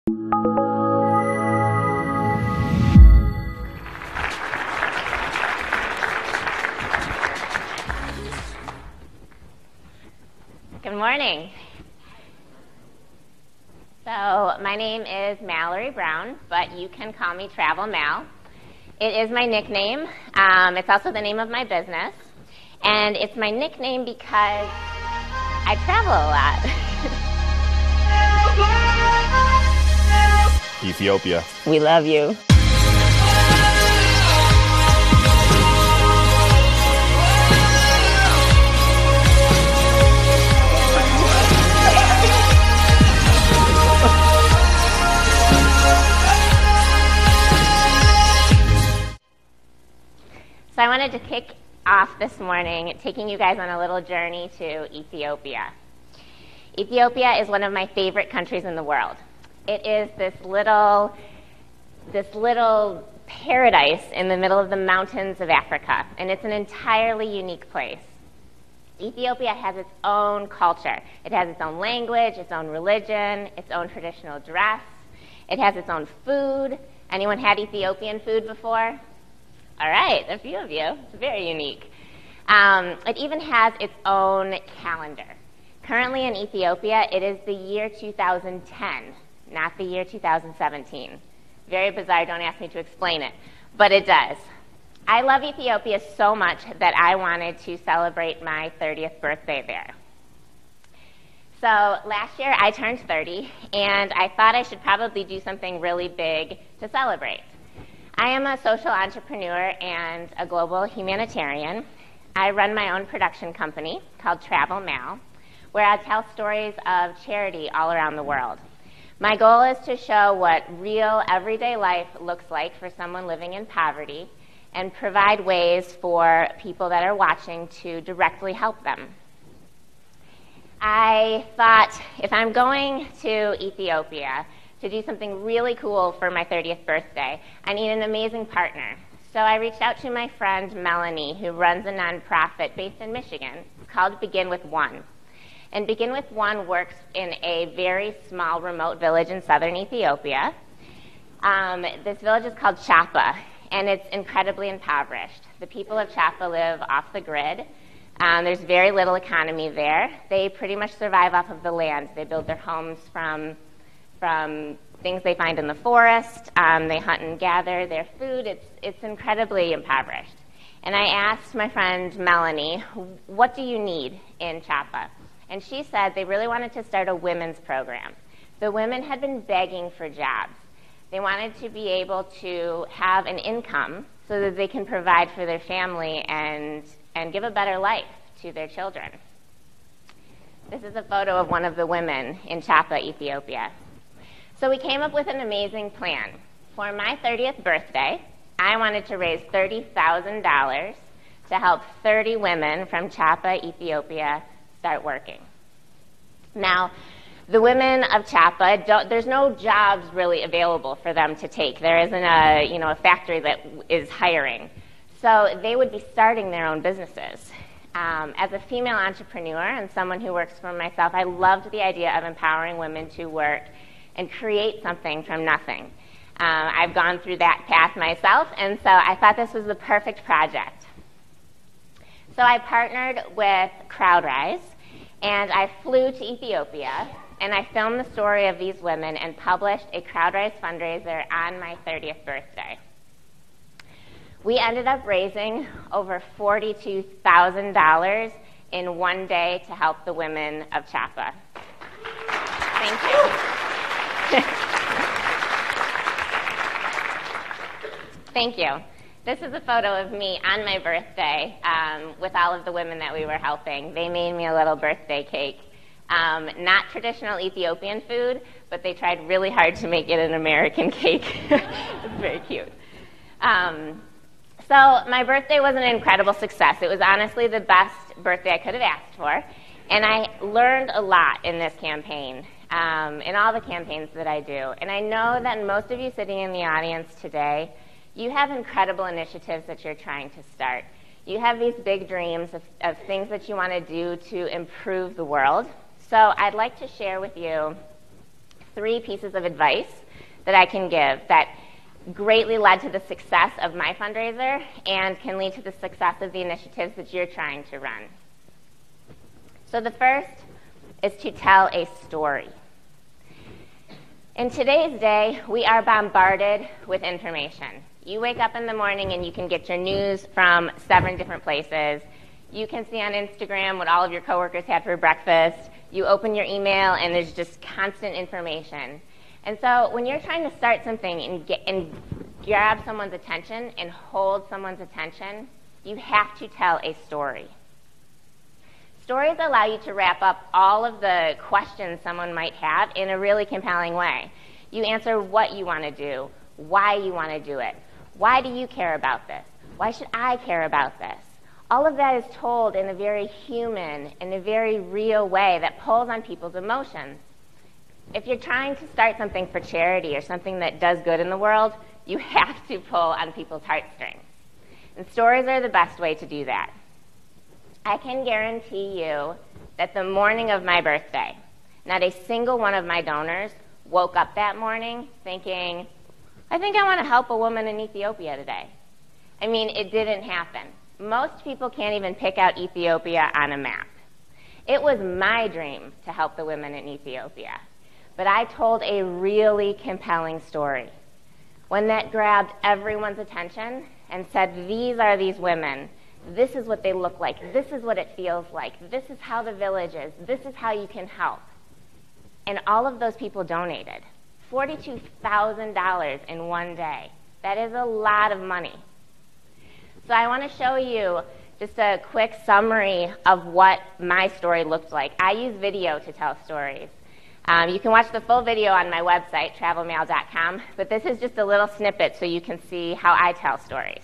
Good morning. So my name is Mallory Brown, but you can call me Travel Mal. It is my nickname. It's also the name of my business. And it's my nickname because I travel a lot. Ethiopia. We love you. So I wanted to kick off this morning taking you guys on a little journey to Ethiopia. Ethiopia is one of my favorite countries in the world. It is this little paradise in the middle of the mountains of Africa, and it's an entirely unique place. Ethiopia has its own culture. It has its own language, its own religion, its own traditional dress. It has its own food. Anyone had Ethiopian food before? All right, a few of you. It's very unique. It even has its own calendar. Currently in Ethiopia, it is the year 2010, not the year 2017. Very bizarre, don't ask me to explain it, but it does. I love Ethiopia so much that I wanted to celebrate my 30th birthday there. So last year I turned 30, and I thought I should probably do something really big to celebrate. I am a social entrepreneur and a global humanitarian. I run my own production company called Travel Mal, where I tell stories of charity all around the world. My goal is to show what real everyday life looks like for someone living in poverty and provide ways for people that are watching to directly help them. I thought if I'm going to Ethiopia to do something really cool for my 30th birthday, I need an amazing partner. So I reached out to my friend Melanie, who runs a nonprofit based in Michigan called Begin With One. And Begin With One works in a very small remote village in southern Ethiopia. This village is called Chapa, and it's incredibly impoverished. The people of Chapa live off the grid. There's very little economy there. They pretty much survive off of the land. They build their homes from things they find in the forest. They hunt and gather their food. It's incredibly impoverished. And I asked my friend Melanie, what do you need in Chapa? And she said they really wanted to start a women's program. The women had been begging for jobs. They wanted to be able to have an income so that they can provide for their family and give a better life to their children. This is a photo of one of the women in Chapa, Ethiopia. So we came up with an amazing plan. For my 30th birthday, I wanted to raise $30,000 to help 30 women from Chapa, Ethiopia, start working. Now, the women of Chapa, there's no jobs really available for them to take. There isn't a factory that is hiring. So they would be starting their own businesses. As a female entrepreneur and someone who works for myself, I loved the idea of empowering women to work and create something from nothing. I've gone through that path myself, and so I thought this was the perfect project. So I partnered with Crowdrise, and I flew to Ethiopia, and I filmed the story of these women and published a Crowdrise fundraiser on my 30th birthday. We ended up raising over $42,000 in one day to help the women of Chapa. Thank you. Thank you. This is a photo of me on my birthday with all of the women that we were helping. They made me a little birthday cake. Not traditional Ethiopian food, but they tried really hard to make it an American cake. It's very cute. So my birthday was an incredible success. It was honestly the best birthday I could have asked for. And I learned a lot in this campaign, in all the campaigns that I do. And I know that most of you sitting in the audience today, you have incredible initiatives that you're trying to start. You have these big dreams of things that you want to do to improve the world. So I'd like to share with you 3 pieces of advice that I can give that greatly led to the success of my fundraiser and can lead to the success of the initiatives that you're trying to run. So the first is to tell a story. In today's day, we are bombarded with information. You wake up in the morning and you can get your news from 7 different places. You can see on Instagram what all of your coworkers had for breakfast. You open your email and there's just constant information. And so when you're trying to start something and grab someone's attention and hold someone's attention, you have to tell a story. Stories allow you to wrap up all of the questions someone might have in a really compelling way. You answer what you want to do, why you want to do it, why do you care about this, why should I care about this? All of that is told in a very human, in a very real way that pulls on people's emotions. If you're trying to start something for charity or something that does good in the world, you have to pull on people's heartstrings. And stories are the best way to do that. I can guarantee you that the morning of my birthday, not a single one of my donors woke up that morning thinking, I think I want to help a woman in Ethiopia today. I mean, it didn't happen. Most people can't even pick out Ethiopia on a map. It was my dream to help the women in Ethiopia. But I told a really compelling story, one that grabbed everyone's attention and said, these are these women. This is what they look like. This is what it feels like. This is how the village is. This is how you can help. And all of those people donated. $42,000 in one day. That is a lot of money. So I want to show you just a quick summary of what my story looked like. I use video to tell stories. You can watch the full video on my website, travelmail.com, but this is just a little snippet so you can see how I tell stories.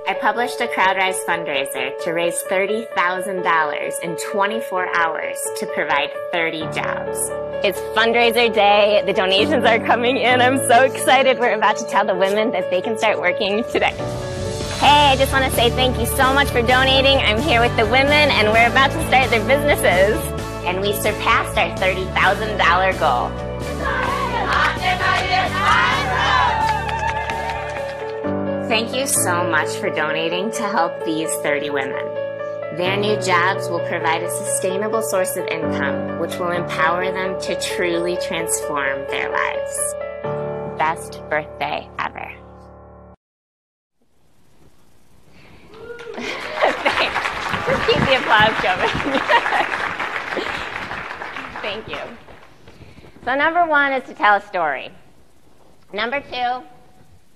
I published a Crowdrise fundraiser to raise $30,000 in 24 hours to provide 30 jobs. It's fundraiser day. The donations are coming in. I'm so excited. We're about to tell the women that they can start working today. Hey, I just want to say thank you so much for donating. I'm here with the women, and we're about to start their businesses. And we surpassed our $30,000 goal. Thank you so much for donating to help these 30 women. Their new jobs will provide a sustainable source of income, which will empower them to truly transform their lives. Best birthday ever. Thanks. Just keep the applause coming. Thank you. So number 1 is to tell a story. Number 2,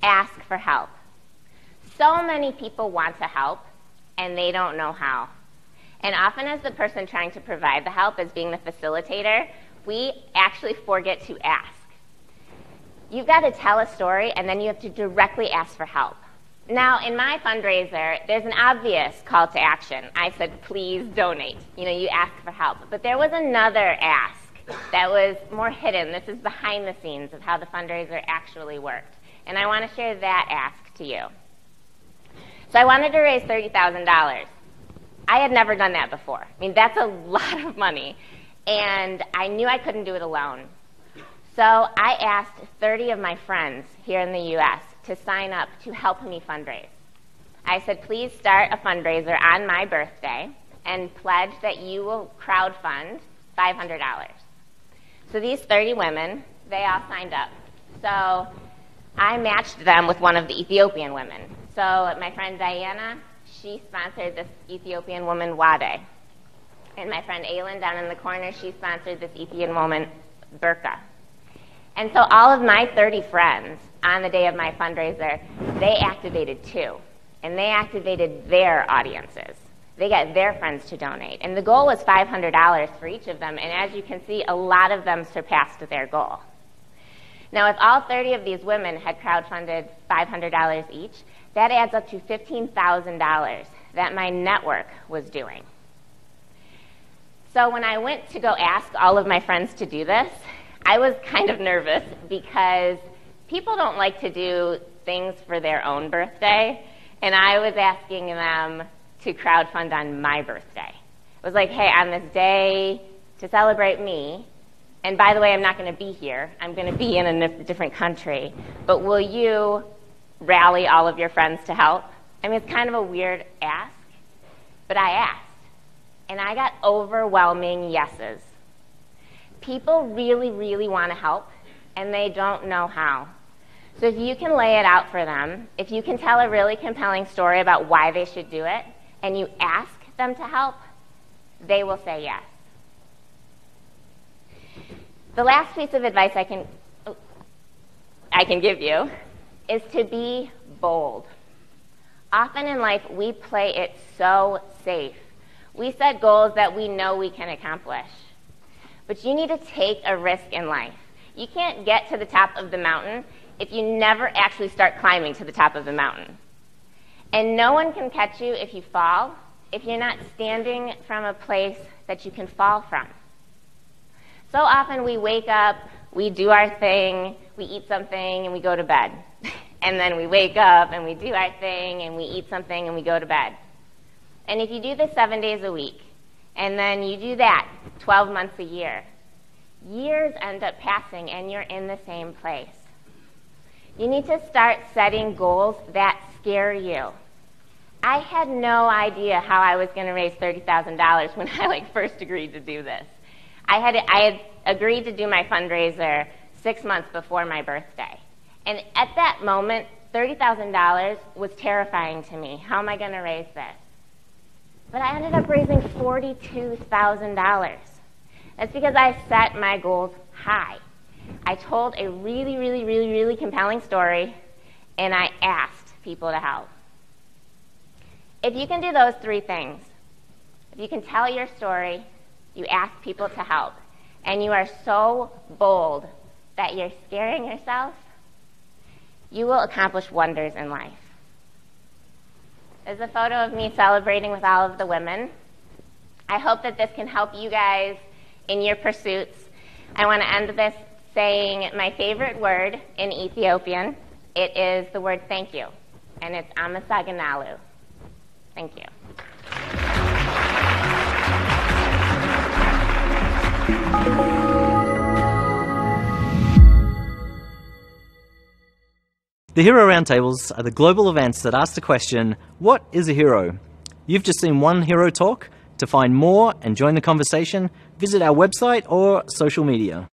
ask for help. So many people want to help, and they don't know how. And often as the person trying to provide the help, as being the facilitator, we actually forget to ask. You've got to tell a story, and then you have to directly ask for help. Now, in my fundraiser, there's an obvious call to action. I said, please donate. You know, you ask for help. But there was another ask that was more hidden. This is behind the scenes of how the fundraiser actually worked. And I want to share that ask to you. So I wanted to raise $30,000. I had never done that before. I mean, that's a lot of money. And I knew I couldn't do it alone. So I asked 30 of my friends here in the US to sign up to help me fundraise. I said, please start a fundraiser on my birthday and pledge that you will crowdfund $500. So these 30 women, they all signed up. So I matched them with one of the Ethiopian women. So my friend Diana, she sponsored this Ethiopian woman, Wade. And my friend Aylin down in the corner, she sponsored this Ethiopian woman, Burka. And so all of my 30 friends on the day of my fundraiser, they activated too. And they activated their audiences. They got their friends to donate. And the goal was $500 for each of them. And as you can see, a lot of them surpassed their goal. Now, if all 30 of these women had crowdfunded $500 each, that adds up to $15,000 that my network was doing. So when I went to go ask all of my friends to do this, I was kind of nervous because people don't like to do things for their own birthday, and I was asking them to crowdfund on my birthday. It was like, hey, on this day to celebrate me, And by the way, I'm not going to be here. I'm going to be in a different country. But will you rally all of your friends to help? I mean, it's kind of a weird ask, but I asked. And I got overwhelming yeses. People really, really want to help, and they don't know how. So if you can lay it out for them, if you can tell a really compelling story about why they should do it, and you ask them to help, they will say yes. The last piece of advice I can give you is to be bold. Often in life, we play it so safe. We set goals that we know we can accomplish. But you need to take a risk in life. You can't get to the top of the mountain if you never actually start climbing to the top of the mountain. And no one can catch you if you fall, if you're not standing from a place that you can fall from. So often we wake up, we do our thing, we eat something, and we go to bed. And then we wake up, and we do our thing, and we eat something, and we go to bed. And if you do this 7 days a week, and then you do that 12 months a year, years end up passing, and you're in the same place. You need to start setting goals that scare you. I had no idea how I was going to raise $30,000 when I first agreed to do this. I had agreed to do my fundraiser 6 months before my birthday. And at that moment, $30,000 was terrifying to me. How am I going to raise this? But I ended up raising $42,000. That's because I set my goals high. I told a really, really, really, really compelling story, and I asked people to help. If you can do those three things, if you can tell your story, you ask people to help, and you are so bold that you're scaring yourself, you will accomplish wonders in life. There's a photo of me celebrating with all of the women. I hope that this can help you guys in your pursuits. I want to end this saying my favorite word in Ethiopian. It is the word thank you, and it's amasaganalu. Thank you. The Hero Roundtables are the global events that ask the question, what is a hero? You've just seen one hero talk. To find more and join the conversation, visit our website or social media.